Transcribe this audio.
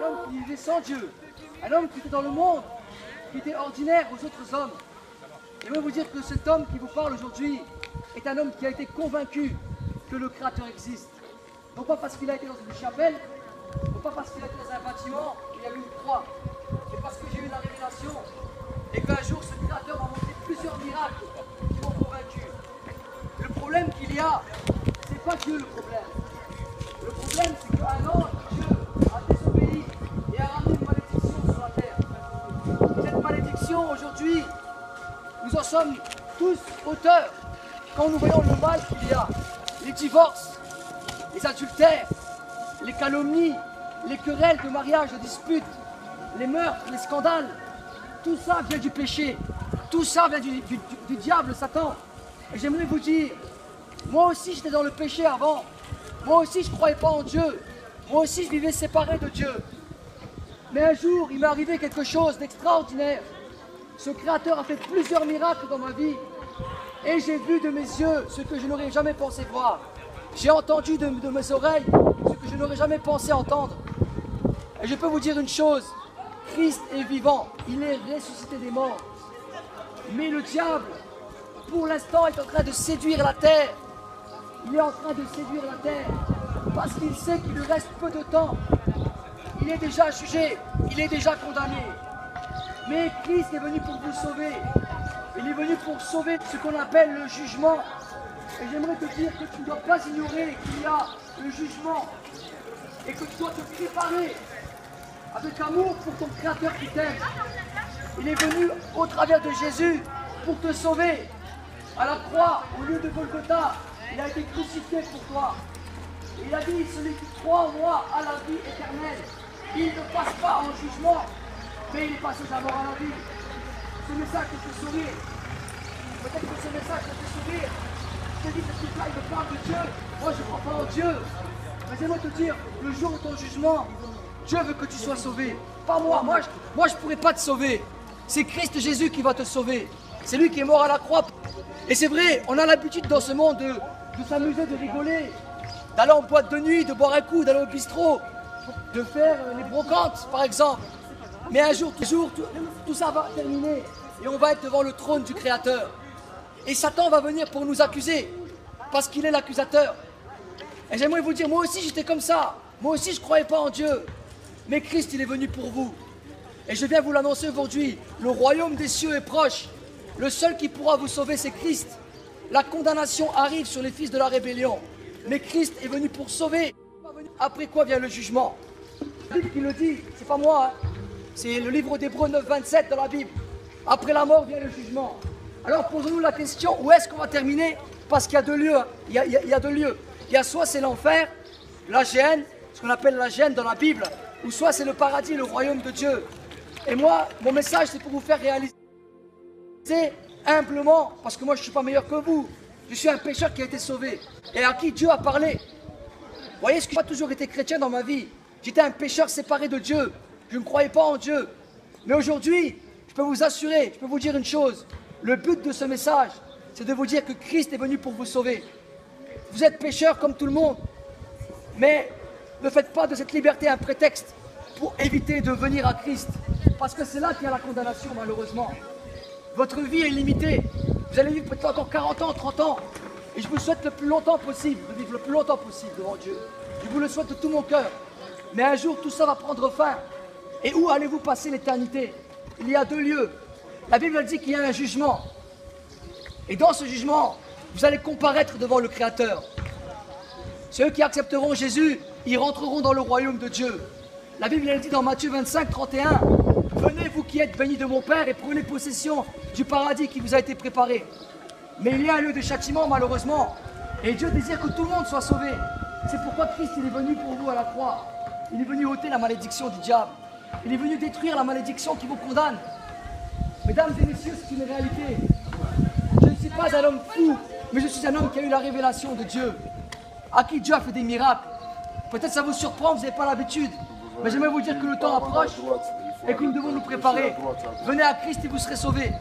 homme qui vivait sans Dieu, un homme qui était dans le monde, qui était ordinaire aux autres hommes. Et je vais vous dire que cet homme qui vous parle aujourd'hui est un homme qui a été convaincu que le Créateur existe. Non pas parce qu'il a été dans une chapelle, non pas parce qu'il a été dans un bâtiment où il y a eu une croix, mais parce que j'ai eu la révélation et qu'un jour ce Créateur m'a montré plusieurs miracles qui m'ont convaincu. Le problème qu'il y a, c'est pas Dieu le problème. Le problème, c'est qu'un ange de Dieu a désobéi et a ramené une malédiction sur la terre. Cette malédiction, aujourd'hui, nous en sommes tous auteurs quand nous voyons le mal qu'il y a. Les divorces, les adultères, les calomnies, les querelles de mariage, de disputes, les meurtres, les scandales, tout ça vient du péché. Tout ça vient du diable, Satan. Et j'aimerais vous dire, moi aussi j'étais dans le péché avant. Moi aussi je ne croyais pas en Dieu. Moi aussi je vivais séparé de Dieu. Mais un jour, il m'est arrivé quelque chose d'extraordinaire. Ce Créateur a fait plusieurs miracles dans ma vie. Et j'ai vu de mes yeux ce que je n'aurais jamais pensé voir. J'ai entendu de mes oreilles ce que je n'aurais jamais pensé entendre. Et je peux vous dire une chose, Christ est vivant, il est ressuscité des morts. Mais le diable, pour l'instant, est en train de séduire la terre. Il est en train de séduire la terre parce qu'il sait qu'il lui reste peu de temps. Il est déjà jugé, il est déjà condamné. Mais Christ est venu pour vous sauver. Il est venu pour sauver ce qu'on appelle le jugement. Et j'aimerais te dire que tu ne dois pas ignorer qu'il y a le jugement et que tu dois te préparer avec amour pour ton Créateur qui t'aime. Il est venu au travers de Jésus pour te sauver. À la croix, au lieu de Golgotha, il a été crucifié pour toi. Et il a dit, celui qui croit en moi a la vie éternelle. Il ne passe pas en jugement, mais il est passé d'abord à la vie. Ce message te fait sourire. Peut-être que ce message te fait sourire. Je te dis, ce truc-là, il me parle de Dieu. Moi, je ne crois pas en Dieu. Mais j'aimerais te dire, le jour de ton jugement, Dieu veut que tu sois sauvé. Pas moi. Moi, je ne pourrais pas te sauver. C'est Christ Jésus qui va te sauver. C'est lui qui est mort à la croix. Et c'est vrai, on a l'habitude dans ce monde de s'amuser, de rigoler, d'aller en boîte de nuit, de boire un coup, d'aller au bistrot, de faire les brocantes, par exemple. Mais un jour, tout ça va terminer et on va être devant le trône du Créateur. Et Satan va venir pour nous accuser, parce qu'il est l'accusateur. Et j'aimerais vous dire, moi aussi j'étais comme ça. Moi aussi je ne croyais pas en Dieu. Mais Christ, il est venu pour vous. Et je viens vous l'annoncer aujourd'hui, le royaume des cieux est proche. Le seul qui pourra vous sauver, c'est Christ. La condamnation arrive sur les fils de la rébellion. Mais Christ est venu pour sauver. Après quoi vient le jugement? La Bible qui le dit, c'est pas moi, hein. C'est le livre d'Hébreux 9, 27 dans la Bible. Après la mort vient le jugement. Alors posons-nous la question, où est-ce qu'on va terminer? Parce qu'il y a deux lieux. Il y a deux lieux. Il y a soit c'est l'enfer, la gêne, ce qu'on appelle la gêne dans la Bible, ou soit c'est le paradis, le royaume de Dieu. Et moi, mon message, c'est pour vous faire réaliser humblement, parce que moi je ne suis pas meilleur que vous. Je suis un pécheur qui a été sauvé et à qui Dieu a parlé. Vous voyez, je n'ai pas toujours été chrétien dans ma vie. J'étais un pécheur séparé de Dieu. Je ne croyais pas en Dieu. Mais aujourd'hui, je peux vous assurer, je peux vous dire une chose. Le but de ce message, c'est de vous dire que Christ est venu pour vous sauver. Vous êtes pécheur comme tout le monde. Mais ne faites pas de cette liberté un prétexte pour éviter de venir à Christ. Parce que c'est là qu'il y a la condamnation, malheureusement. Votre vie est limitée. Vous allez vivre peut-être encore 40 ans, 30 ans. Et je vous souhaite le plus longtemps possible, de vivre le plus longtemps possible devant Dieu. Je vous le souhaite de tout mon cœur. Mais un jour, tout ça va prendre fin. Et où allez-vous passer l'éternité? Il y a deux lieux. La Bible elle dit qu'il y a un jugement. Et dans ce jugement, vous allez comparaître devant le Créateur. Ceux qui accepteront Jésus, ils rentreront dans le royaume de Dieu. La Bible elle dit dans Matthieu 25, 31, « Venez vous qui êtes bénis de mon Père et prenez possession du paradis qui vous a été préparé. » Mais il y a un lieu de châtiment malheureusement. Et Dieu désire que tout le monde soit sauvé. C'est pourquoi Christ il est venu pour vous à la croix. Il est venu ôter la malédiction du diable. Il est venu détruire la malédiction qui vous condamne. Mesdames et messieurs, c'est une réalité. Je ne suis pas un homme fou, mais je suis un homme qui a eu la révélation de Dieu. À qui Dieu a fait des miracles. Peut-être ça vous surprend, vous n'avez pas l'habitude. Mais j'aimerais vous dire que le temps approche et que nous devons nous préparer. Venez à Christ et vous serez sauvés.